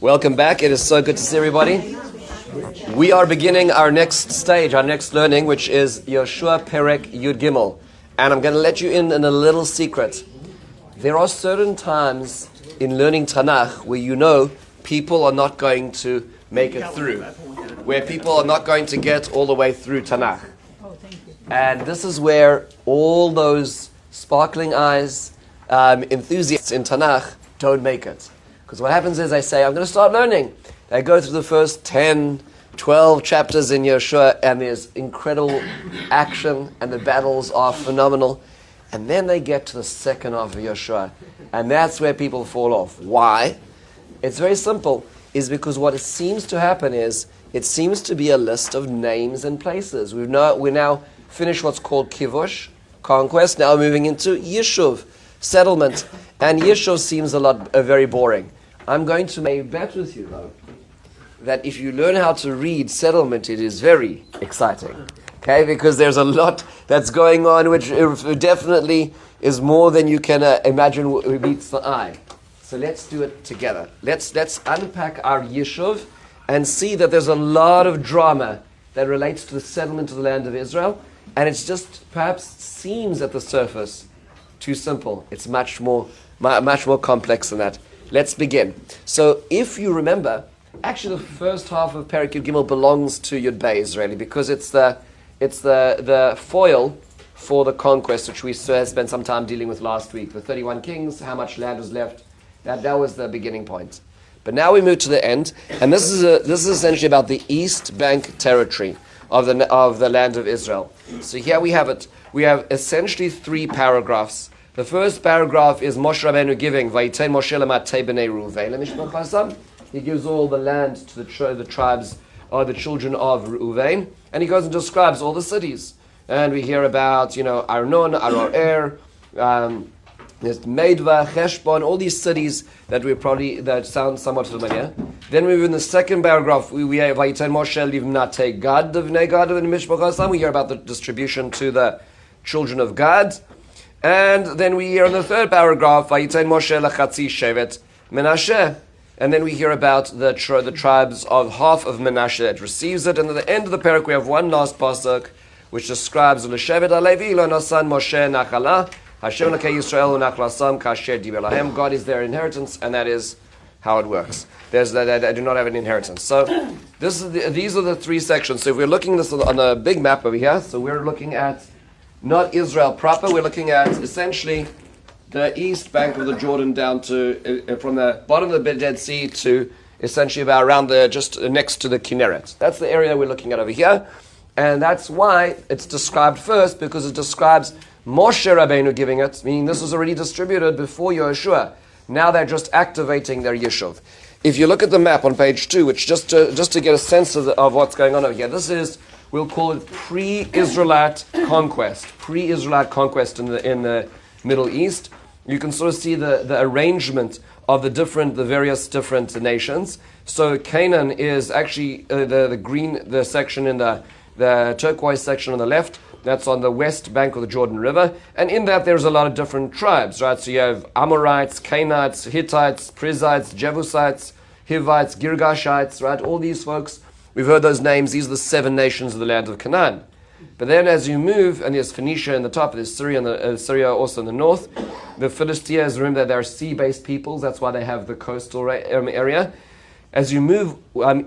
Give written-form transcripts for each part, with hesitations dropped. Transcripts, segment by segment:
Welcome back. It is so good to see everybody. We are beginning our next stage, our next learning, which is Yehoshua perek Yud Gimel. And I'm going to let you in a little secret. There are certain times in learning Tanakh where you know people are not going to make it through, where people are not going to get all the way through Tanakh. And this is where all those sparkling eyes, enthusiasts in Tanakh don't make it. Because what happens is they say, I'm going to start learning. They go through the first 10, 12 chapters in Yehoshua, and there's incredible action, and the battles are phenomenal. And then they get to the second half of Yehoshua, and that's where people fall off. Why? It's very simple. Is because what it seems to happen is, it seems to be a list of names and places. We now finished what's called kivush, conquest, now moving into yishuv, settlement. And yishuv seems very boring. I'm going to make a bet with you, though, that if you learn how to read settlement, it is very exciting. Okay, because there's a lot that's going on, which definitely is more than you can imagine meets the eye. So let's do it together. Let's unpack our yishuv and see that there's a lot of drama that relates to the settlement of the land of Israel, and it's just perhaps seems at the surface too simple. It's much more complex than that. Let's begin. So if you remember, actually the first half of Perek Yud Gimel belongs to Yud Beis, really, because it's the foil for the conquest, which we spent some time dealing with last week. The 31 kings, how much land was left. That was the beginning point. But now we move to the end, and this is essentially about the East Bank territory of the land of Israel. So here we have it. We have essentially 3 paragraphs. The first paragraph is Moshe Rabbeinu giving Vayiten Moshe Lamatei B'nei Reuven Lemishpachasam. He gives all the land to the tribes or the children of Reuven, and he goes and describes all the cities. And we hear about Arnon, Aroer, there's Meidva, Cheshbon, all these cities that sound somewhat familiar. Then we move in the second paragraph. We have Vayiten Moshe Livnatei Gad B'nei Gad Lemishpachasam. We hear about the distribution to the children of Gad. And then we hear in the third paragraph, Vayiten Moshe Lachatzi Shevet Menashe. And then we hear about the tribes of half of Menashe that receives it. And at the end of the parak, we have one last pasuk, which describes L'shevet HaLevi Lo Nasan Moshe Nachala Hashem L'kei Yisrael Nachlasam Kasher Diber Lahem. God is their inheritance, and that is how it works. They do not have an inheritance. So these are the 3 sections. So if we're looking at this on a big map over here, so we're looking at not Israel proper, we're looking at essentially the east bank of the Jordan down to, from the bottom of the Dead Sea to essentially about around just next to the Kinneret. That's the area we're looking at over here. And that's why it's described first, because it describes Moshe Rabbeinu giving it, meaning this was already distributed before Yehoshua. Now they're just activating their yishuv. If you look at the map on page 2, which just to get a sense of what's going on over here, this is, we'll call it pre-Israelite conquest in the Middle East. You can sort of see the arrangement of the various different nations. So Canaan is actually the green, the section in the turquoise section on the left. That's on the west bank of the Jordan River. And in that there's a lot of different tribes, right? So you have Amorites, Canaanites, Hittites, Perizzites, Jebusites, Hivites, Girgashites, right? All these folks, we've heard those names. These are the 7 nations of the land of Canaan. But then as you move, and there's Phoenicia in the top, there's Syria also in the north. The Philistines, remember that they're sea-based peoples. That's why they have the coastal area. As you move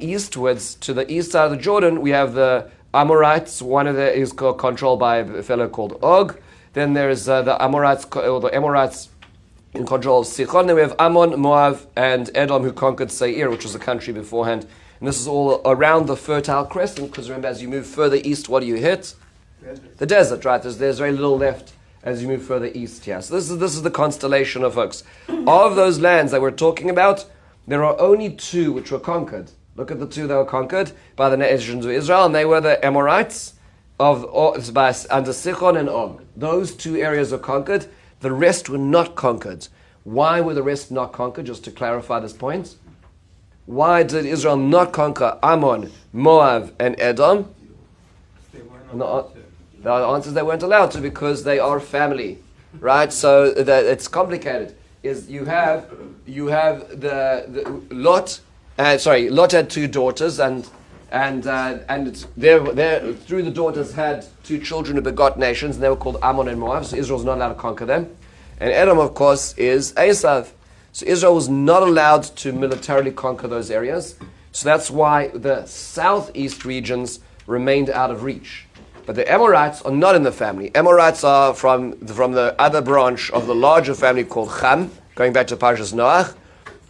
eastwards to the east side of the Jordan, we have the Amorites. One of them is controlled by a fellow called Og. Then there's the Amorites in control of Sichon. Then we have Ammon, Moab, and Edom, who conquered Seir, which was a country beforehand. And this is all around the Fertile Crescent, because remember, as you move further east, what do you hit? The desert, right? There's very little left as you move further east here. So this is the constellation of folks. Of those lands that we're talking about, there are only 2 which were conquered. Look at the 2 that were conquered by the nations of Israel, and they were the Amorites under Sichon and Og. Those 2 areas were conquered. The rest were not conquered. Why were the rest not conquered? Just to clarify this point. Why did Israel not conquer Ammon, Moab, and Edom? And the answer is they weren't allowed to, because they are family, right? So it's complicated. Is you have the Lot Lot had two daughters, and there through the daughters had two children who begot nations, and they were called Ammon and Moab. So Israel was not allowed to conquer them. And Edom, of course, is Esav. So Israel was not allowed to militarily conquer those areas. So that's why the southeast regions remained out of reach. But the Amorites are not in the family. Amorites are from the other branch of the larger family called Ham, going back to Parshas Nach.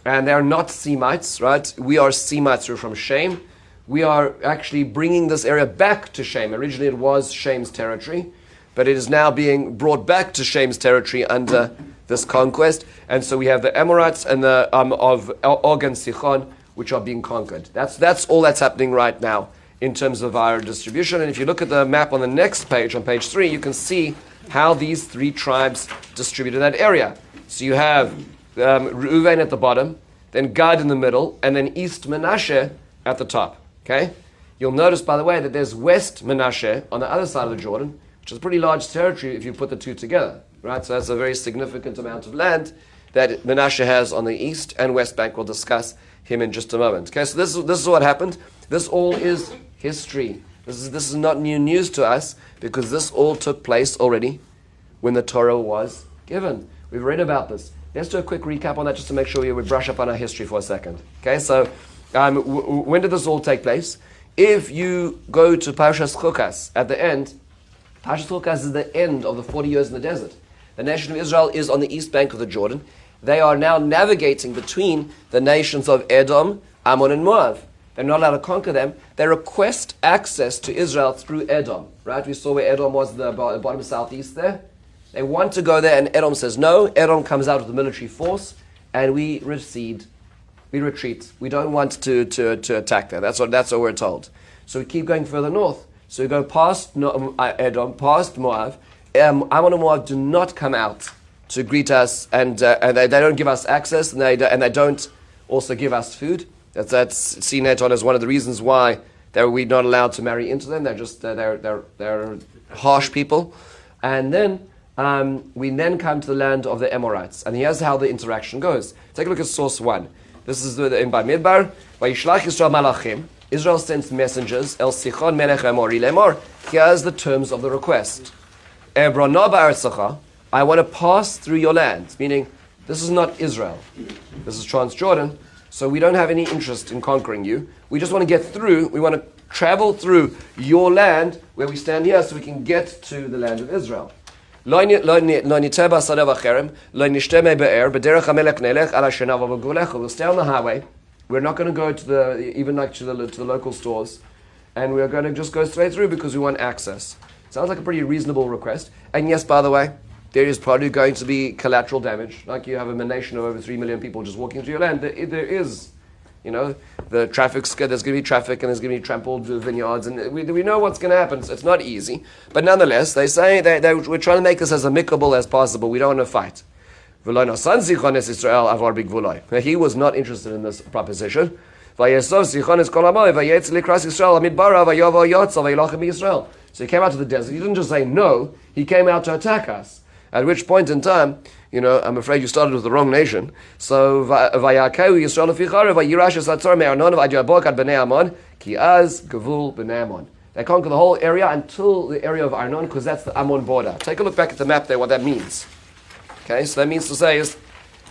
And they're not Semites, right? We are Semites, we're from Shem. We are actually bringing this area back to Shem. Originally it was Shem's territory, but it is now being brought back to Shem's territory under this conquest. And so we have the Amorites and the of Og and Sichon, which are being conquered. That's all that's happening right now in terms of our distribution. And if you look at the map on the next page, on page 3, you can see how these three tribes distribute in that area. So you have Reuven at the bottom, then Gad in the middle, and then East Menashe at the top. Okay? You'll notice, by the way, that there's West Menashe on the other side of the Jordan, which is a pretty large territory if you put the two together. Right? So that's a very significant amount of land that Menashe has on the east and west bank. We'll discuss him in just a moment. Okay, so this is what happened. This all is history. This is not new news to us, because this all took place already when the Torah was given. We've read about this. Let's do a quick recap on that just to make sure we brush up on our history for a second. Okay, so when did this all take place? If you go to Parshas Chukas at the end, Parshas Chukas is the end of the 40 years in the desert. The nation of Israel is on the east bank of the Jordan. They are now navigating between the nations of Edom, Ammon, and Moab. They're not allowed to conquer them. They request access to Israel through Edom. Right? We saw where Edom was, the bottom southeast there. They want to go there, and Edom says no. Edom comes out with a military force, and we recede. We retreat. We don't want to attack there. That's what we're told. So we keep going further north. So we go past Edom, past Moab. Ammon and Moab do not come out to greet us, and they don't give us access, and they don't also give us food. That's seen later on as one of the reasons why we're not allowed to marry into them. They're harsh people. And then we then come to the land of the Amorites, and here's how the interaction goes. Take a look at source 1. This is in Bamidbar. Vayishlach Yisrael malachim. Israel sends messengers. El Sichon melech Amori lemor. Here's the terms of the request. Ebronah ba'aretzecha. I want to pass through your land. Meaning, this is not Israel. This is Transjordan. So we don't have any interest in conquering you. We just want to get through. We want to travel through your land where we stand here, so we can get to the land of Israel. We'll stay on the highway. We're not going to go to the local stores, and we're going to just go straight through because we want access. Sounds like a pretty reasonable request. And yes, by the way, there is probably going to be collateral damage. Like you have a nation of over 3 million people just walking through your land. There is, the traffic's good. There's going to be traffic, and there's going to be trampled vineyards, and we know what's going to happen. So it's not easy. But nonetheless, they say we're trying to make this as amicable as possible. We don't want to fight. He was not interested in this proposition. So he came out to the desert. He didn't just say no. He came out to attack us. At which point in time, I'm afraid you started with the wrong nation. So, they conquer the whole area until the area of Arnon, because that's the Ammon border. Take a look back at the map there, what that means. Okay, so that means to say is,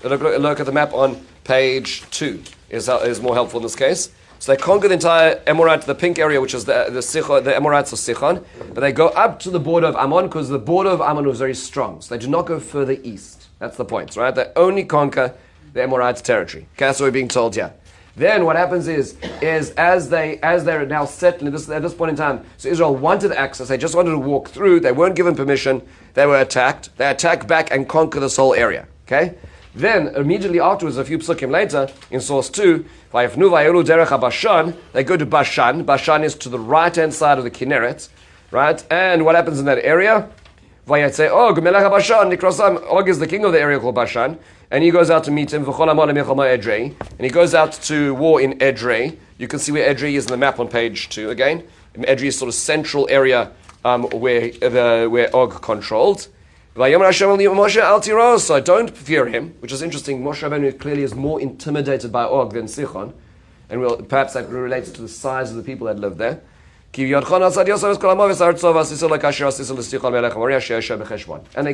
look at the map on page 2 is more helpful in this case. So they conquer the entire Amorite, the pink area, which is the Amorites of Sichon, but they go up to the border of Ammon, because the border of Ammon was very strong. So they do not go further east. That's the point, right? They only conquer the Amorites' territory. Okay, that's what we're being told here. Then what happens is as they're now settling at this point in time, so Israel wanted access. They just wanted to walk through. They weren't given permission. They were attacked. They attack back and conquer this whole area. Okay. Then immediately afterwards, a few psukim later, in source 2, they go to Bashan. Bashan is to the right-hand side of the Kinneret, right? And what happens in that area? Og is the king of the area called Bashan, and he goes out to meet him. And he goes out to war in Edrei. You can see where Edrei is in the map on page 2 again. Edrei is sort of central area where Og controlled. So don't fear him, which is interesting. Moshe Rabbeinu clearly is more intimidated by Og than Sichon. And perhaps that relates to the size of the people that lived there. And they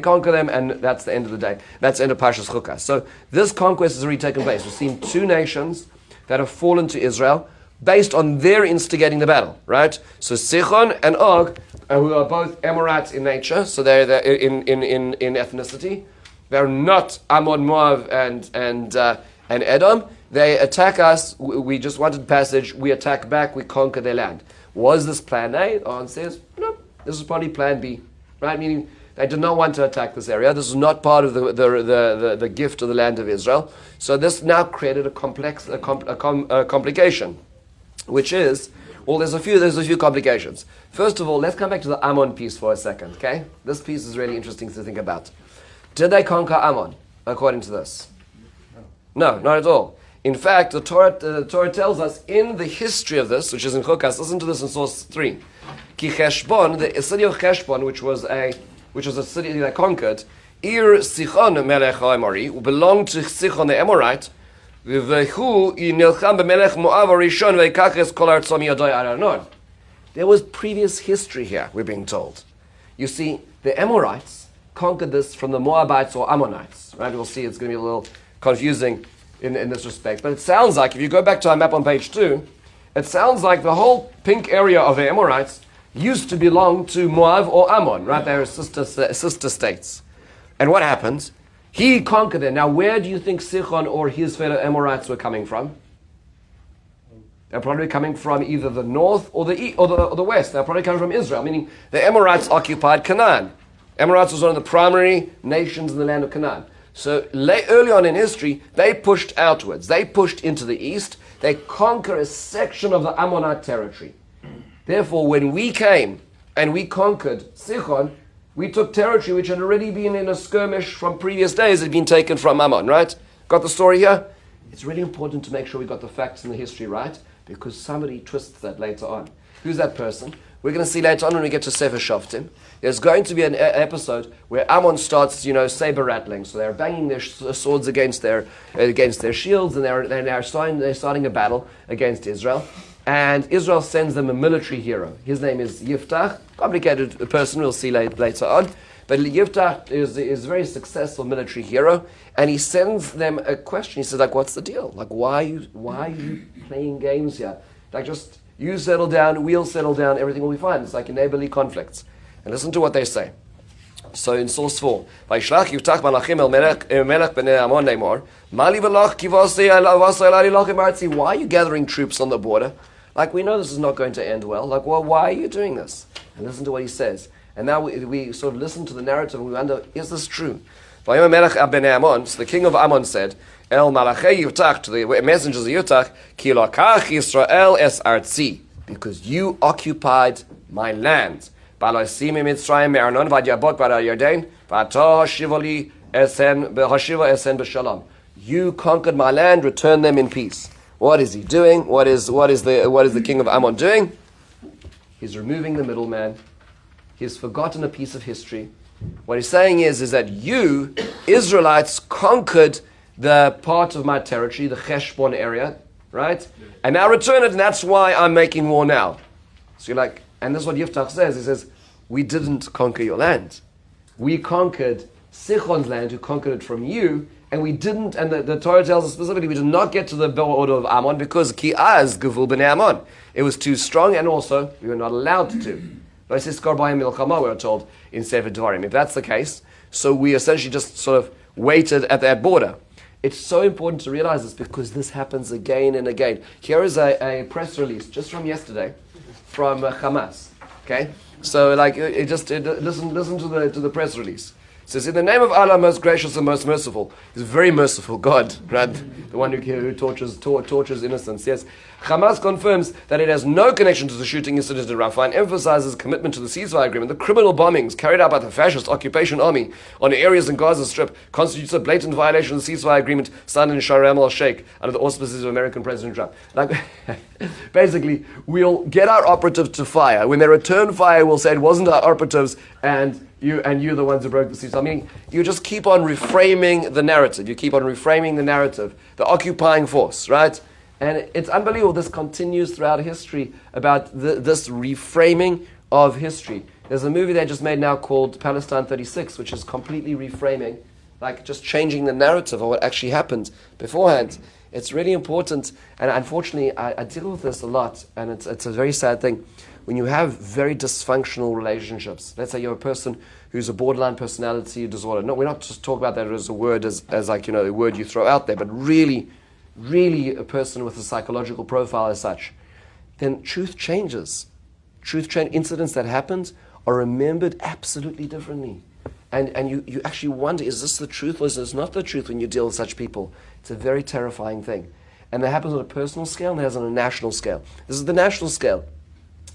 conquer them, and that's the end of the day. That's the end of Parshas Chukas. So this conquest has already taken place. We've seen two nations that have fallen to Israel based on their instigating the battle, right? So Sichon and Og, who are both Amorites in nature, so they're in ethnicity. They're not Ammon, Moab, and Edom. They attack us. We just wanted passage. We attack back. We conquer their land. Was this plan A? The answer says, no, this is probably plan B, right? Meaning they did not want to attack this area. This is not part of the gift of the land of Israel. So this now created a complication, which is, well, there's a few complications. First of all, let's come back to the Ammon piece for a second, okay? This piece is really interesting to think about. Did they conquer Ammon, according to this? No, not at all. In fact, the Torah tells us in the history of this, which is in Chukas, listen to this in source 3. Ki Cheshbon, the city of Cheshbon, which was a city they conquered, Ir Sichon Melech HaEmori, belonged to Sichon the Amorite, V'hu Nilcham b'Melech Moav HaRishon V'Kaches Kol Artzom Yadoi Aranon. There was previous history here, we're being told. You see, the Amorites conquered this from the Moabites or Ammonites, right? We'll see it's going to be a little confusing in this respect. But it sounds like, if you go back to our map on page 2, it sounds like the whole pink area of the Amorites used to belong to Moab or Ammon, right? They were sister states. And what happened? He conquered them. Now, where do you think Sichon or his fellow Amorites were coming from? They're probably coming from either the north or the west. They're probably coming from Israel, meaning the Amorites occupied Canaan. Amorites was one of the primary nations in the land of Canaan. So early on in history, they pushed outwards. They pushed into the east. They conquer a section of the Ammonite territory. Therefore, when we came and we conquered Sichon, we took territory which had already been in a skirmish from previous days. It had been taken from Ammon, right? Got the story here? It's really important to make sure we got the facts and the history right, because somebody twists that later on. Who's that person? We're going to see later on when we get to Sefer Shoftim. There's going to be an episode where Ammon starts, saber rattling. So they're banging their swords against their shields, and they're starting a battle against Israel. And Israel sends them a military hero. His name is Yiftach. Complicated person, we'll see later on. But Yiftach is a very successful military hero, and he sends them a question. He says, what's the deal? Why are you playing games here? Just you settle down, we'll settle down, everything will be fine. It's like in neighborly conflicts. And listen to what they say. So in source 4, Vayishlach Yiftach malachim el melech b'nei Ammon lemor, Mali v'lach ki v'asei elari lachim aretzi. Why are you gathering troops on the border? We know this is not going to end well. Why are you doing this? And listen to what he says. And now we sort of listen to the narrative and we wonder, is this true? So the king of Ammon said, El malachei Yiftach, to the messengers of Yiftach, Ki lakach Yisrael es artzi, because you occupied my land. You conquered my land, return them in peace. What is he doing? What is the king of Ammon doing? He's removing the middleman. He's forgotten a piece of history. What he's saying is that you, Israelites, conquered the part of my territory, the Cheshbon area, right? And now return it, and that's why I'm making war now. So you're like, and this is what Yiftach says. He says, we didn't conquer your land. We conquered Sichon's land, who conquered it from you, and we didn't, and the Torah tells us specifically, we did not get to the border of Ammon because Ki az gevul b'nei Ammon. It was too strong, and also we were not allowed to. We're told in Sefer Devarim. If that's the case, so we essentially just sort of waited at that border. It's so important to realize this because this happens again and again. Here is a press release just from yesterday from Hamas. Okay, so listen to the press release. It says, in the name of Allah, most gracious and most merciful. He's a very merciful God, right? The one who tortures innocents. Yes. Hamas confirms that it has no connection to the shooting incident in Rafah and emphasizes commitment to the ceasefire agreement. The criminal bombings carried out by the fascist occupation army on areas in Gaza Strip constitutes a blatant violation of the ceasefire agreement signed in Sharm el-Sheikh under the auspices of American President Trump. Basically, we'll get our operatives to fire. When they return fire, we'll say it wasn't our operatives and you're the ones who broke the ceasefire. I mean, you just keep on reframing the narrative. You keep on reframing the narrative. The occupying force, right? And it's unbelievable. This continues throughout history about this reframing of history. There's a movie they just made now called Palestine 36, which is completely reframing, like just changing the narrative of what actually happened beforehand. It's really important, and unfortunately, I deal with this a lot, and it's a very sad thing. When you have very dysfunctional relationships, let's say you're a person who's a borderline personality disorder. No, we're not just talking about that as a word, as like, a word you throw out there, but really a person with a psychological profile as such, then truth changes. Incidents that happened are remembered absolutely differently. And you actually wonder, is this the truth or is this not the truth when you deal with such people? It's a very terrifying thing. And that happens on a personal scale and it happens on a national scale. This is the national scale.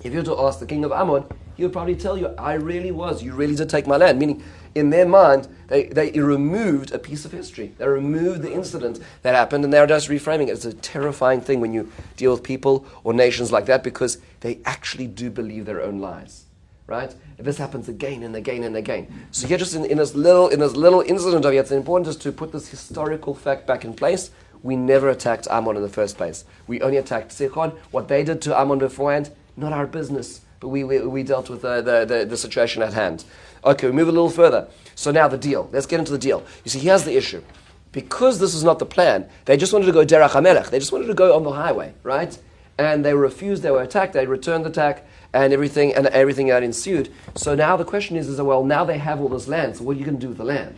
If you were to ask the king of Ammon, he would probably tell you, you really did take my land. Meaning, in their mind, they removed a piece of history. They removed the incident that happened, and they're just reframing it. It's a terrifying thing when you deal with people or nations like that, because they actually do believe their own lies, right? And this happens again and again and again. So here, just in this little incident of it, it's important just to put this historical fact back in place. We never attacked Ammon in the first place. We only attacked Sichon. What they did to Ammon beforehand, not our business. But we dealt with the situation at hand. Okay, we move a little further. So now the deal. Let's get into the deal. You see, here's the issue. Because this is not the plan, they just wanted to go Derech HaMelech. They just wanted to go on the highway, right? And they refused, they were attacked, they returned the attack, and everything that ensued. So now the question is well, now they have all this land, so what are you going to do with the land?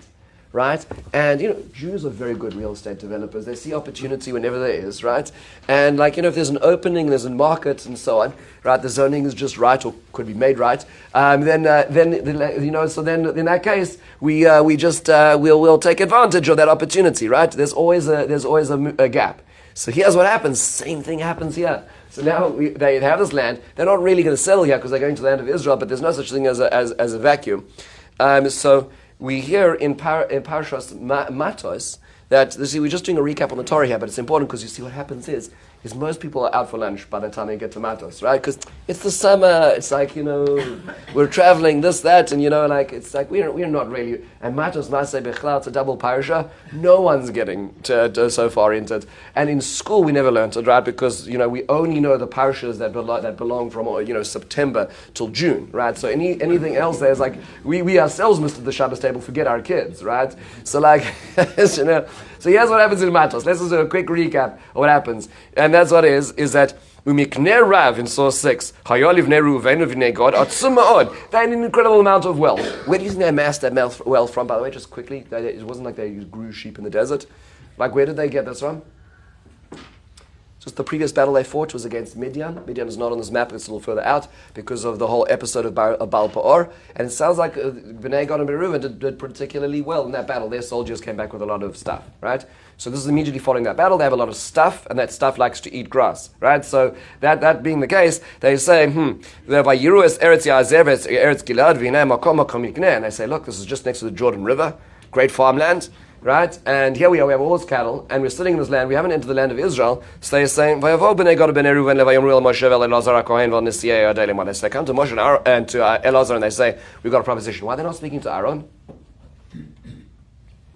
Right? And, Jews are very good real estate developers. They see opportunity whenever there is, right? And, if there's an opening, there's a market and so on, right? The zoning is just right or could be made right. Then in that case, we'll take advantage of that opportunity, right? There's always a gap. So here's what happens. Same thing happens here. So now they have this land. They're not really going to settle here because they're going to the land of Israel, but there's no such thing as a vacuum. So we hear in Parashas Matos that, we're just doing a recap on the Torah here, but it's important because you see what happens is most people are out for lunch by the time they get to Matos, right? Because it's the summer, it's like, we're traveling, this, that, and it's like we're not really, and Matos, Maseh, Bechla, it's a double parasha, no one's getting to so far into it. And in school we never learned it, right? Because, we only know the parashas that belong from, September till June, right? So anything else there's like, we ourselves missed at the Shabbos table, forget our kids, right? So so here's what happens in Matos. Let's just do a quick recap of what happens. And that's what is that Umikner Rav in source 6, Hayoliv Neru Venuvine God, Atsuma'od. They had an incredible amount of wealth. Where do you think they amassed that wealth from, by the way, just quickly? It wasn't like they grew sheep in the desert. Like, where did they get this from? Just the previous battle they fought was against Midian. Midian is not on this map, it's a little further out because of the whole episode of Baal Peor. And it sounds like Bnei Gad and Reuven did particularly well in that battle. Their soldiers came back with a lot of stuff, right? So this is immediately following that battle. They have a lot of stuff, and that stuff likes to eat grass, right? So that being the case, they say, and they say, look, this is just next to the Jordan River, great farmland. Right? And here we are, we have all this cattle, and we're sitting in this land, we haven't entered the land of Israel, so they're saying, they come to Moshe and to Elazar, and they say, we've got a proposition. Why are they not speaking to Aaron?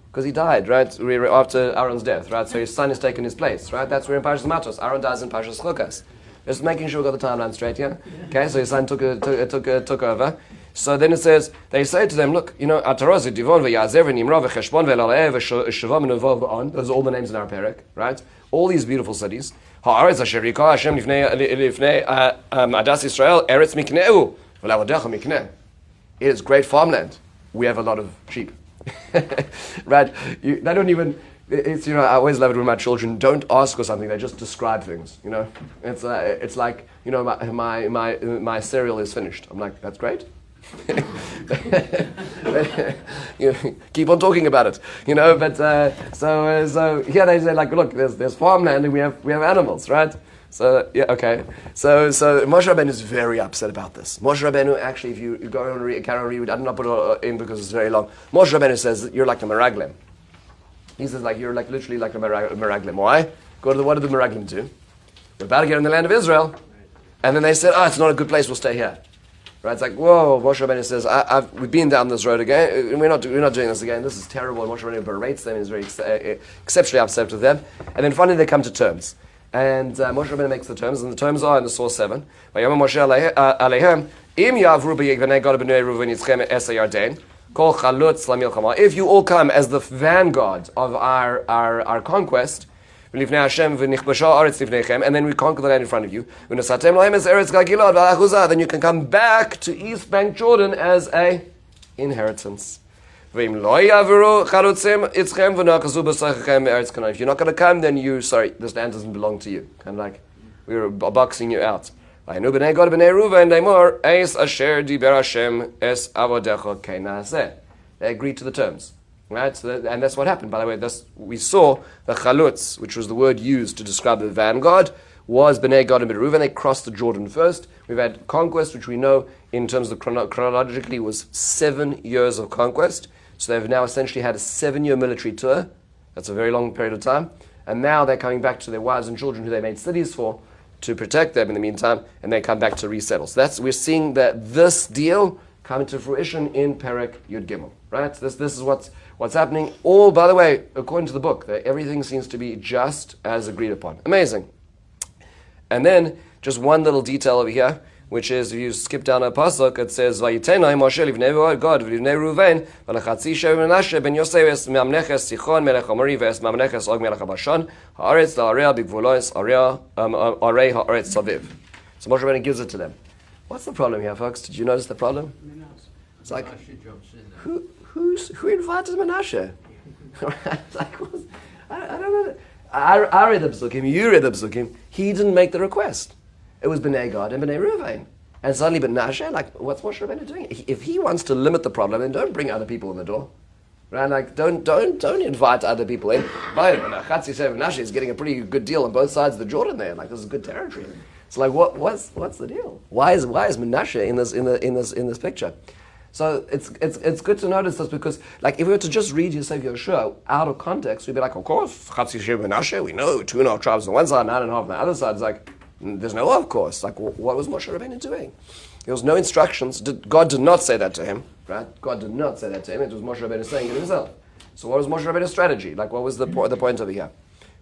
Because he died, right? After Aaron's death, right? So his son has taken his place, right? That's where in Parashas Matos, Aaron dies in Parashas Chukas. Just making sure we got the timeline straight here. Okay, so his son took over. So then it says, they say to them, look, Ataroz, Divon, Yazer, Nimra, Cheshbon, Velalev, Shavam, and Vov. Those are all the names in our perek, right? All these beautiful cities. Haaretz asher yikah Hashem lifnei Adas Yisrael, Eretz mikneu, v'lavodecha mikneh. It is great farmland. We have a lot of sheep. Right? They don't even... It's I always love it when my children don't ask for something; they just describe things. It's like my cereal is finished. I'm like, that's great. Keep on talking about it, But so here they say, like, look, there's farmland and we have animals, right? So yeah, okay. So Moshe Rabbeinu is very upset about this. Moshe Rabbeinu, actually, if you go and read, I did not put it in because it's very long. Moshe Rabbeinu says you're like the Meraglim. He says, like, you're like literally like a Meraglim. Why? What did the Meraglim do? We're about to get in the land of Israel. And then they said, it's not a good place, we'll stay here. Right? It's like, whoa, Moshe Rabbeinu says, we've been down this road again, we're not doing this again, this is terrible. And Moshe Rabbeinu berates them, and is very exceptionally upset with them. And then finally they come to terms. And Moshe Rabbeinu makes the terms, and the terms are in the source 7. Vayomer Moshe Aleichem, Im Yavru b'Yivnei Gad b'nei Reuven Yitzchem es Yarden, Kol Chalutz Lamilchama. If you all come as the vanguard of our conquest, and then we conquer the land in front of you, then you can come back to East Bank Jordan as a inheritance. If you're not going to come, then this land doesn't belong to you. Kind of like we're boxing you out. They agreed to the terms. Right? And that's what happened. By the way, we saw the chalutz, which was the word used to describe the vanguard, was Bnei Gad and Reuven. They crossed the Jordan first. We've had conquest, which we know in terms of chronologically was 7 years of conquest. So they've now essentially had a 7-year military tour. That's a very long period of time. And now they're coming back to their wives and children who they made cities for to protect them in the meantime, and they come back to resettle. So we're seeing that this deal come into fruition in Perek Yud Gimel. Right? This is what's happening. All, by the way, according to the book, everything seems to be just as agreed upon. Amazing. And then, just one little detail over here, which is, if you skip down a pasuk, it says, Vayitenai Moshe livnei God v'livnei Reuven v'lachatzi shevet Menashe ben Yosef es mamneches Sichon melech Amori v'es mamneches Og melech Bashan haaretz la'area b'gvulos arei haaretz saviv. So Moshe Rabbeinu gives it to them. What's the problem here, folks? Did you notice the problem? It's like, who invited Menashe? It's like, I don't know. I read the psukim, you read the psukim. He didn't make the request. It was Bnei Gad and Bnei Reuven. And suddenly Menashe, like, what's Moshe Rabbeinu doing? If he wants to limit the problem, then don't bring other people in the door. Right? Like, don't invite other people in. But Chatzi said Menashe is getting a pretty good deal on both sides of the Jordan there. Like, this is good territory. So, like, what's the deal? Why is Menashe in this picture? So it's good to notice this, because, like, if we were to just read Yehoshua out of context, we'd be like, of course, Chatzi Shev Menashe, we know 2.5 tribes on one side, 9.5 on the other side. It's like, there's no of course. Like, what was Moshe Rabbeinu doing? There was no instructions. God did not say that to him, right? God did not say that to him. It was Moshe Rabbeinu saying it himself. So what was Moshe Rabbeinu's strategy? Like, what was the point over here?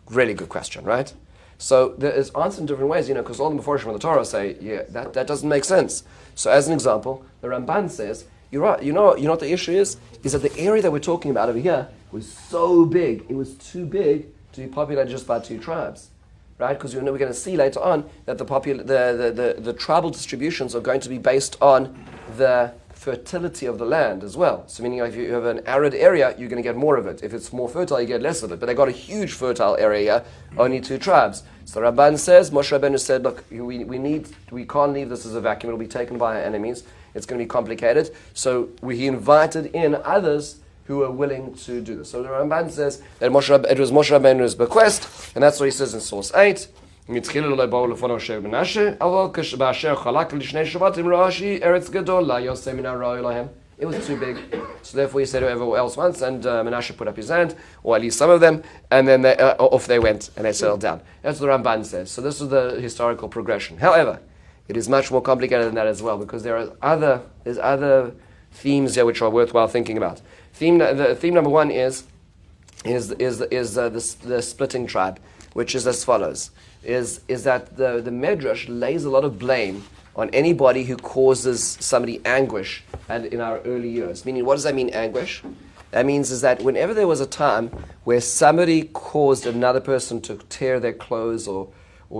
Really good question, right? So there is answered in different ways, because all the Meforshim of the Torah say, yeah, that doesn't make sense. So as an example, the Ramban says, you're right, you know what the issue is that the area that we're talking about over here was so big, it was too big to be populated just by 2 tribes. Right? Because we're going to see later on that the tribal distributions are going to be based on the fertility of the land as well. So meaning, if you have an arid area, you're going to get more of it. If it's more fertile, you get less of it. But they got a huge fertile area here, only 2 tribes. So Rabban says, Moshe Rabbeinu said, look, we can't leave this as a vacuum. It'll be taken by our enemies. It's going to be complicated. So he invited in others who are willing to do this. So the Ramban says that it was Moshe Rabbeinu's bequest, and that's what he says in source 8. It was too big, so therefore he said whoever else wants, and Menashe put up his hand, or at least some of them, and then off they went, and they settled down. That's what the Ramban says. So this is the historical progression. However, it is much more complicated than that as well, because there's other themes here which are worthwhile thinking about. Theme number 1 is the splitting tribe, which is as follows: is that the Medrash lays a lot of blame on anybody who causes somebody anguish in our early years. Meaning, what does that mean, anguish? That means is that whenever there was a time where somebody caused another person to tear their clothes or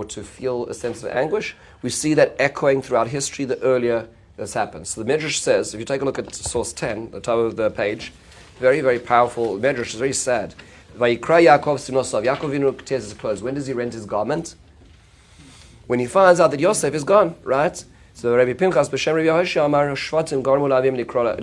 to feel a sense of anguish, we see that echoing throughout history the earlier this happens. So the Medrash says, if you take a look at source 10, the top of the page, very, very powerful Medrash, is very sad. Vayikra Yaakov Sinosav. Yaakov Avinu tears his clothes. When does he rent his garment? When he finds out that Yosef is gone, right? So Rabbi Pinchas b'shem Rabbi Yehoshua Amar Shvatim Garmu Lavim Likra.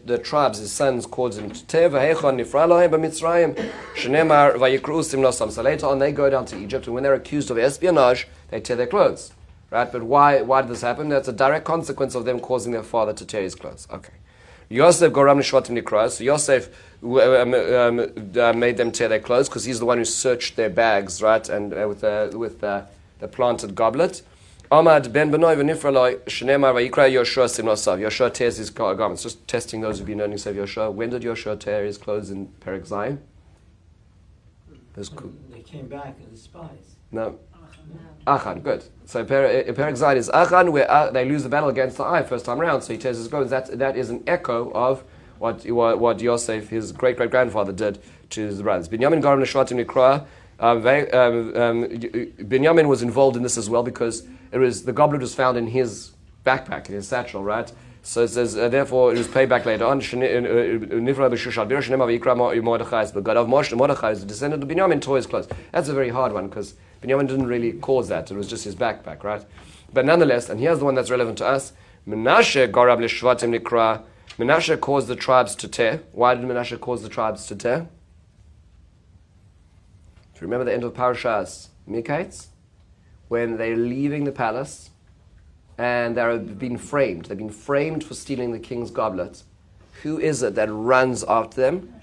The tribes, his sons, called him to Tev V'heichon Nifra Lahem b'Mitzrayim Shneimar Vayikru Simnosam. So later on, they go down to Egypt, and when they're accused of espionage, they tear their clothes, right? But why did this happen? That's a direct consequence of them causing their father to tear his clothes. Okay. Yosef Goram Nishvatim Nikra. So Yosef made them tear their clothes because he's the one who searched their bags, right? And with the planted goblet. Amad ben Benoy v'nifraloi shneimar vayikra Yehoshua simnosav. Yehoshua tears his garments. Just testing those who've been learning Sev Yehoshua. When did Yehoshua tear his clothes in Perek Zayin? They came back as spies. No. Achan, good. So perek Zayin is Achan, where they lose the battle against the Ai first time around. So he tells his goes that is an echo of what Yosef, his great grandfather, did to his brothers. Binyamin Garam Neshvatim Nikra. Binyamin was involved in this as well because the goblet was found in his backpack, in his satchel, right? So it says, therefore, it was paid back later on. Mordechai is the descendant of Binyamin, tore his clothes. That's a very hard one because Binyamin didn't really cause that. It was just his backpack, right? But nonetheless, and here's the one that's relevant to us. Menashe caused the tribes to tear. Why did Menashe cause the tribes to tear? Do you remember the end of Parashas Mikites? When they're leaving the palace, and they've been framed. They've been framed for stealing the king's goblet. Who is it that runs after them?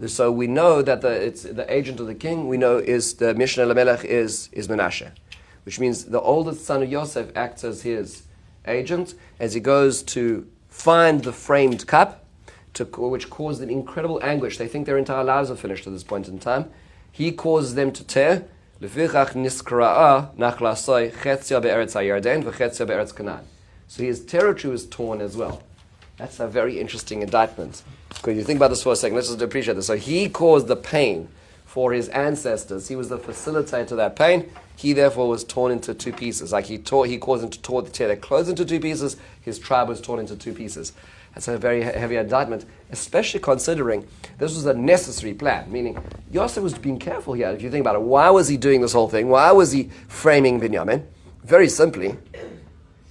So we know that it's the agent of the king. We know is the Mishnah Lamelech is Menashe, which means the oldest son of Yosef acts as his agent as he goes to find the framed cup, which caused them incredible anguish. They think their entire lives are finished at this point in time. He causes them to tear. So his territory was torn as well. That's a very interesting indictment. Because you think about this for a second, let's just appreciate this. So he caused the pain for his ancestors. He was the facilitator of that pain. He therefore was torn into two pieces. Like he caused them to tear their clothes into two pieces. His tribe was torn into two pieces. That's a very heavy indictment, especially considering this was a necessary plan, meaning Yosef was being careful here. If you think about it, why was he doing this whole thing? Why was he framing Binyamin? Very simply,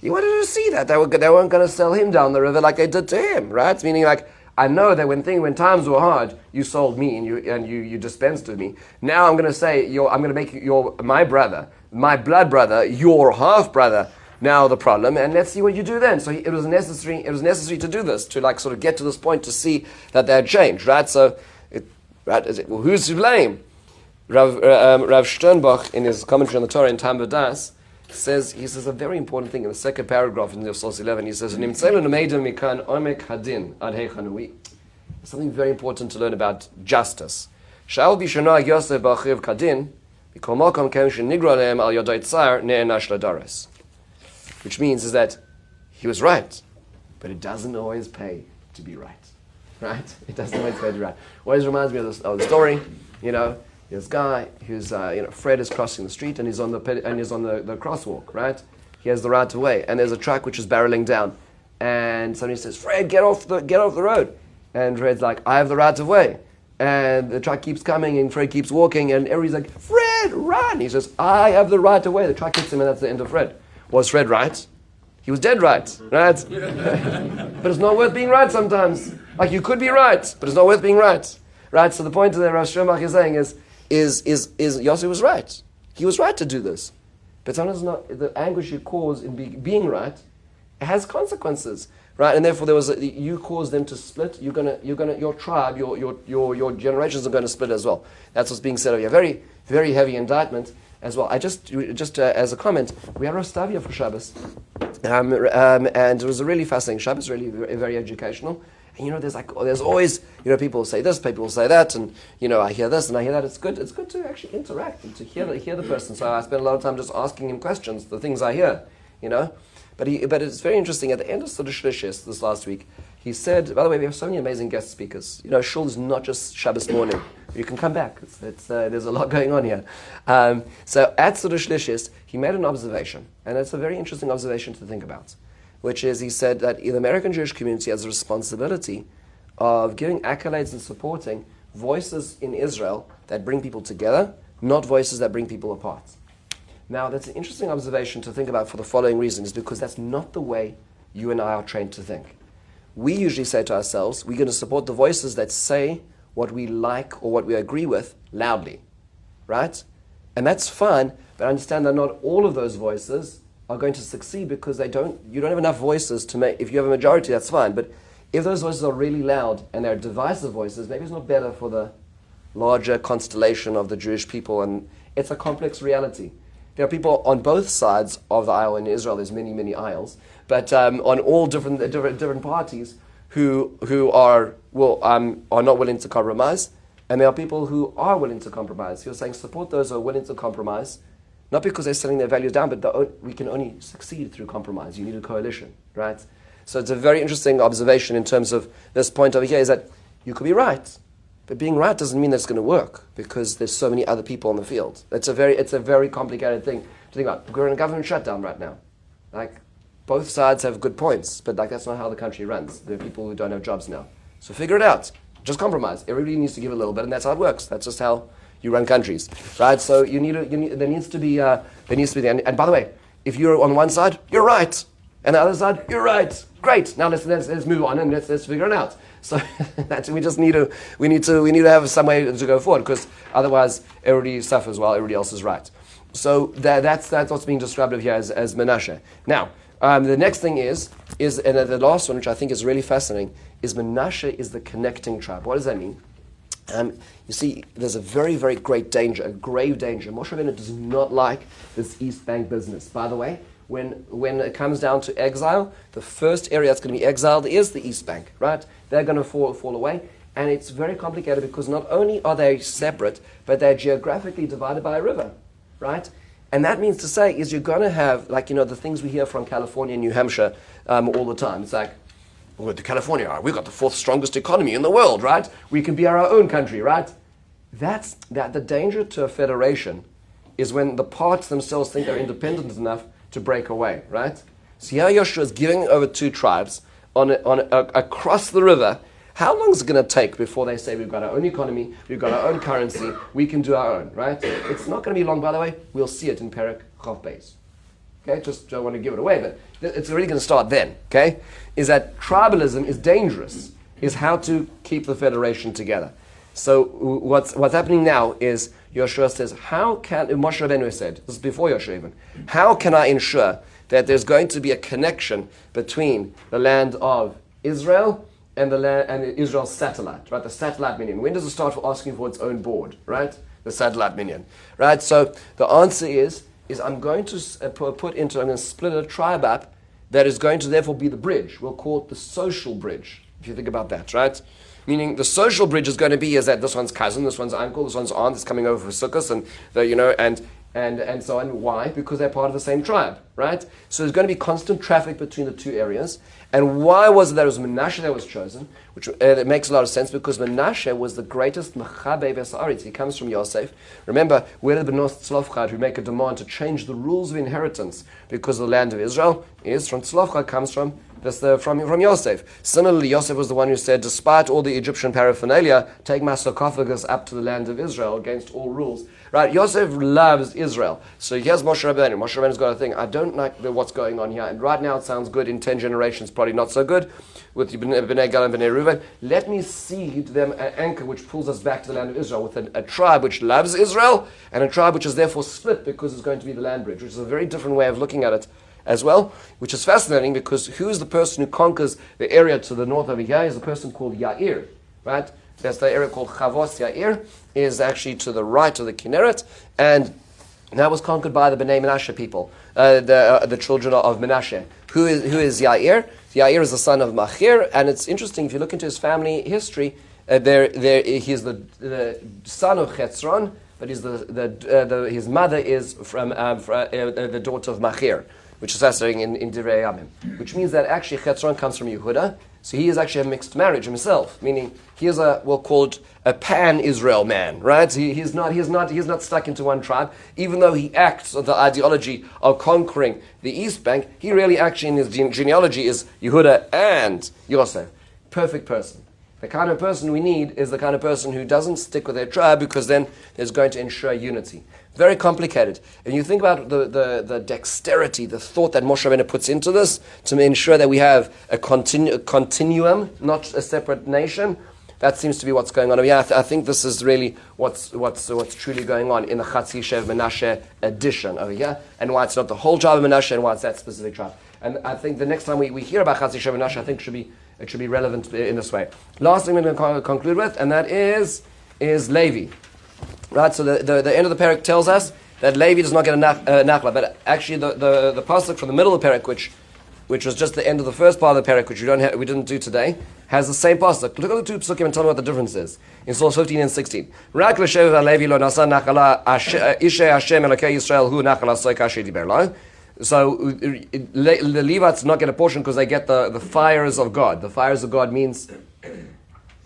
he wanted to see that they weren't going to sell him down the river like they did to him, right? Meaning, like, I know that when times were hard, you sold me and you dispensed with me. Now I'm going to say I'm going to make my brother, my blood brother, your half brother. Now the problem, and let's see what you do then. So it was necessary to do this, to like sort of get to this point to see that they had changed, right? So, who's to blame? Rav Sternbach, in his commentary on the Torah in Tam V'das, says a very important thing in the second paragraph in the source 11. He says, something very important to learn about justice. Which means is that he was right, but it doesn't always pay to be right. Right? It doesn't always pay to be right. Always reminds me of the story. This guy who's Fred is crossing the street and he's on the crosswalk. Right? He has the right of way, and there's a truck which is barreling down, and somebody says, "Fred, get off the road," and Fred's like, "I have the right of way." And the truck keeps coming, and Fred keeps walking, and everybody's like, "Fred, run!" He says, "I have the right of way." The truck hits him, and that's the end of Fred. Was Fred right? He was dead right? But it's not worth being right sometimes. Like, you could be right, but it's not worth being right. Right? So the point that Rav Sternbach is saying is Yosef was right. He was right to do this. But sometimes the anguish you cause in being right, it has consequences. Right? And therefore you cause them to split. Your tribe, your generations are going to split as well. That's what's being said over here. Very, very heavy indictment as well. I just as a comment, we had Rostavia for Shabbos, and it was a really fascinating Shabbos, really very, very educational. And there's always people say this, people say that, and I hear this and I hear that. It's good to actually interact and to hear the person. So I spend a lot of time just asking him questions, the things I hear, But it's very interesting. At the end of Cedarhurst this last week, he said, by the way, we have so many amazing guest speakers. Shul is not just Shabbos morning. You can come back. There's a lot going on here. So at Cedarhurst, he made an observation, and it's a very interesting observation to think about, which is he said that the American Jewish community has a responsibility of giving accolades and supporting voices in Israel that bring people together, not voices that bring people apart. Now, that's an interesting observation to think about for the following reasons, because that's not the way you and I are trained to think. We usually say to ourselves, we're going to support the voices that say what we like or what we agree with loudly, right? And that's fine, but understand that not all of those voices are going to succeed because you don't have enough voices to make. If you have a majority, that's fine, but if those voices are really loud and they're divisive voices, maybe it's not better for the larger constellation of the Jewish people, and it's a complex reality. There are people on both sides of the aisle in Israel. There's many, many aisles, but on all different parties who are not willing to compromise, And there are people who are willing to compromise. He was saying support those who are willing to compromise, not because they're selling their values down, but we can only succeed through compromise. You need a coalition, right? So it's a very interesting observation in terms of this point over here, is that you could be right, but being right doesn't mean that it's going to work, because there's so many other people on the field. It's a very complicated thing to think about. We're in a government shutdown right now. Like, both sides have good points, but like that's not how the country runs. There are people who don't have jobs now. So figure it out. Just compromise. Everybody needs to give a little bit, and that's how it works. That's just how you run countries, right? So there needs to be and by the way, if you're on one side, you're right, and the other side, you're right. Great. Now let's move on and let's figure it out. So we need to have some way to go forward, because otherwise everybody suffers while everybody else is right. So that's what's being described over here as Menashe. Now the next thing is and the last one, which I think is really fascinating, is Menashe is the connecting tribe. What does that mean? You see, there's a very, very great danger, a grave danger. Moshe Rabbeinu does not like this East Bank business. By the way, when it comes down to exile, the first area that's going to be exiled is the East Bank, right? They're going to fall away. And it's very complicated, because not only are they separate, but they're geographically divided by a river, right? And that means to say is you're going to have, like, the things we hear from California and New Hampshire all the time. It's like, well, to California, we've got the fourth strongest economy in the world, right? We can be our own country, right? That's the danger to a federation is when the parts themselves think they're independent enough to break away, right? So here Yehoshua is giving over two tribes across the river. How long is it going to take before they say we've got our own economy, we've got our own currency, we can do our own, right? It's not going to be long, by the way. We'll see it in perek Chav Beis. Okay, just don't want to give it away, but it's really going to start then, okay? Is that tribalism is dangerous, is how to keep the federation together. So what's happening now is Yehoshua says, Moshe Rabbeinu said, this is before Yehoshua even, how can I ensure that there's going to be a connection between the land of Israel and Israel's satellite, right? The satellite minion. When does it start asking for its own board, right? The satellite minion, right? So the answer is I'm going to I'm going to split a tribe up that is going to therefore be the bridge. We'll call it the social bridge, if you think about that, right? Meaning the social bridge is going to be is that this one's cousin, this one's uncle, this one's aunt is coming over for Sukkot, and so on. Why? Because they're part of the same tribe, right? So there's going to be constant traffic between the two areas. And why was it that it was Menashe that was chosen? Which it makes a lot of sense, because Menashe was the greatest Mechabe V'Sa'aretz. He comes from Yosef. Remember, we're the Benos Tzlofchad who make a demand to change the rules of inheritance, because the land of Israel is from Tzlofchad, comes from Yosef. Similarly, Yosef was the one who said, despite all the Egyptian paraphernalia, take my sarcophagus up to the land of Israel against all rules. Right? Yosef loves Israel. So here's Moshe Rabbeinu. Moshe Rabbeinu's got a thing. I don't like what's going on here. And right now it sounds good. In 10 generations, probably not so good. With Bnei Gad and Bnei Reuven. Let me seed them an anchor which pulls us back to the land of Israel, with a tribe which loves Israel and a tribe which is therefore split because it's going to be the land bridge, which is a very different way of looking at it as well, which is fascinating, because who's the person who conquers the area to the north over here is a person called Yair, right? That's the area called Chavos. Yair is actually to the right of the Kinneret, and that was conquered by the Bnei Menashe people, the children of Menashe. Who is Yair? Yair is the son of Machir, and it's interesting if you look into his family history. He's the son of Chetzron, but his mother is from the daughter of Machir, which is fascinating in Divrei Yamim, which means that actually Chetzron comes from Yehuda, so he is actually a mixed marriage himself, meaning he is we'll call it a pan-Israel man, right? He's not stuck into one tribe, even though he acts on the ideology of conquering the East Bank. He really actually in his genealogy is Yehuda and Yosef. Perfect person. The kind of person we need is the kind of person who doesn't stick with their tribe, because then there's going to ensure unity. Very complicated. And you think about the dexterity, the thought that Moshe Rabbeinu puts into this to ensure that we have a continuum, not a separate nation. That seems to be what's going on. I think this is really what's truly going on in the Chatzi Shev Menashe edition over here, and why it's not the whole tribe of Menashe, and why it's that specific tribe. And I think the next time we hear about Chatzi Shev Menashe, I think it should be relevant in this way. Last thing we're going to conclude with, and that is Levi. Right, so the end of the perek tells us that Levi does not get a nachla, but actually the pasuk from the middle of the perek, which which was just the end of the first part of the perek, which we didn't do today, has the same pasuk. Look at the two psukim and tell me what the difference is. In Psalms 15 and 16. Rak l'shevet halevi lo nasa nachala ishe Hashem elokei Yisrael hu nachala soik asher diber lo. So the Levites not get a portion because they get the fires of God. The fires of God means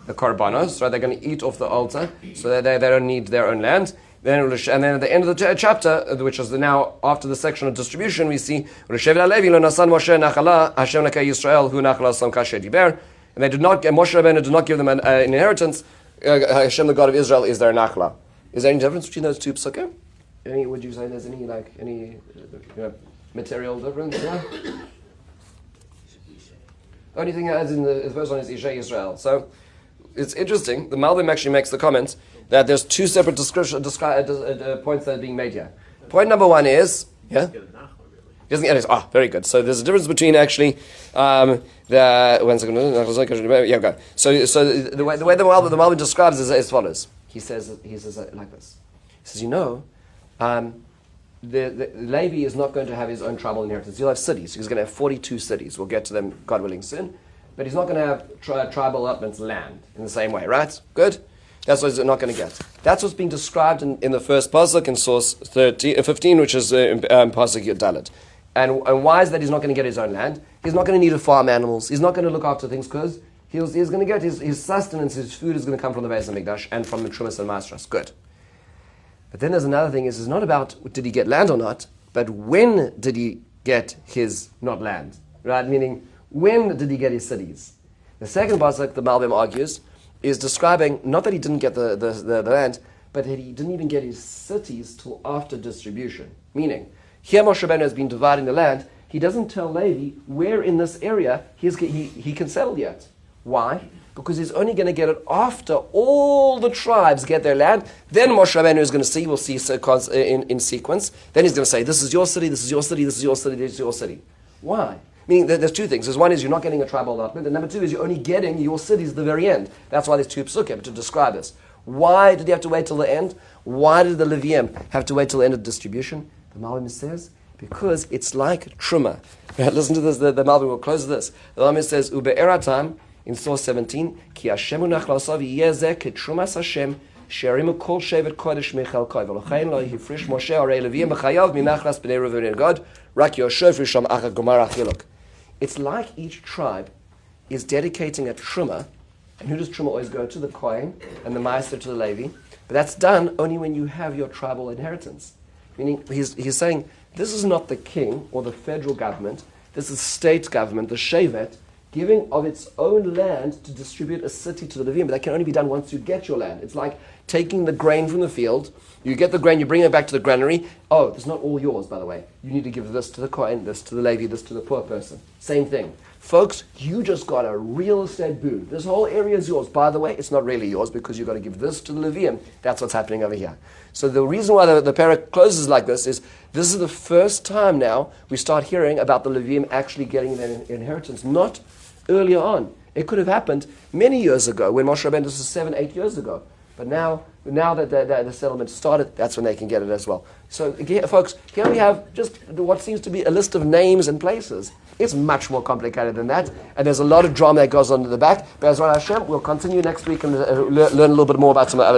the korbanos, right? They're going to eat off the altar, so they don't need their own land. And then at the end of the chapter, which is now after the section of distribution, we see and they did not get Moshe Rabbeinu did not give them an inheritance. Hashem, the God of Israel, is their nachla. Is there any difference between those two psukim? Would you say there's any material difference? Yeah? Only thing as in the first one is Isha Israel. So it's interesting. The Malbim actually makes the comment that there's two separate points that are being made here. Point number one is, yeah? Doesn't get it. Very good. So there's a difference between actually go. So the way the Malbim describes is as follows. He says it like this. He says, the Levi is not going to have his own tribal inheritance. He'll have cities. He's going to have 42 cities. We'll get to them, God willing, soon. But he's not going to have tribal allotments land in the same way, right? Good? That's what he's not going to get. That's what's being described in the first pasuk in source 15, which is pasuk Dalet. And why is that he's not going to get his own land? He's not going to need to farm animals. He's not going to look after things because he's going to get his sustenance, his food is going to come from the Beis HaMikdash and from the Trumas and Masras. Good. But then there's another thing, is not about did he get land or not, but when did he get his not land? Right? Meaning, when did he get his cities? The second pasuk, the Malbim argues, is describing not that he didn't get the land, but that he didn't even get his cities till after distribution. Meaning, here Moshe Rabbeinu has been dividing the land. He doesn't tell Levi where in this area he can settle yet. Why? Because he's only going to get it after all the tribes get their land. Then Moshe Rabbeinu is going to see, we'll see in sequence. Then he's going to say, this is your city, this is your city, this is your city, this is your city. Why? Meaning there's two things. There's one is you're not getting a tribal allotment, and number two is you're only getting your cities at the very end. That's why there's two psukim to describe this. Why did he have to wait till the end? Why did the Levium have to wait till the end of distribution? The Malbim says, because it's like Truma. Listen to this, the Malbim will close this. The Malbim says, Ube'eratam, in source 17, Ki Hashem unachlasav yezeh ketrumas Hashem sherimu kol shevet kodesh michal koi v'lochein lo hifrish Moshe arei Leviim b'chayav minachlas b'nei Reuven God rak Yehoshua frisham achad gomar achiluk. It's like each tribe is dedicating a truma, and who does truma always go to? The Kohen and the Meister to the Levi. But that's done only when you have your tribal inheritance. Meaning, he's saying, this is not the king or the federal government, this is state government, the Shevet, giving of its own land to distribute a city to the Levium, but that can only be done once you get your land. It's like taking the grain from the field, you get the grain, you bring it back to the granary. Oh, it's not all yours, by the way. You need to give this to the Kohen, this to the Levi, this to the poor person. Same thing. Folks, you just got a real estate boon. This whole area is yours. By the way, it's not really yours because you've got to give this to the Levium. That's what's happening over here. So the reason why the perek closes like this is the first time now we start hearing about the Levium actually getting their inheritance, not earlier on. It could have happened many years ago when Moshe Rabbeinu, this was 7-8 years ago. But now that the settlement started, that's when they can get it as well. So, folks, here we have just what seems to be a list of names and places. It's much more complicated than that, and there's a lot of drama that goes on in the back. But as well, Hashem, we'll continue next week and learn a little bit more about some other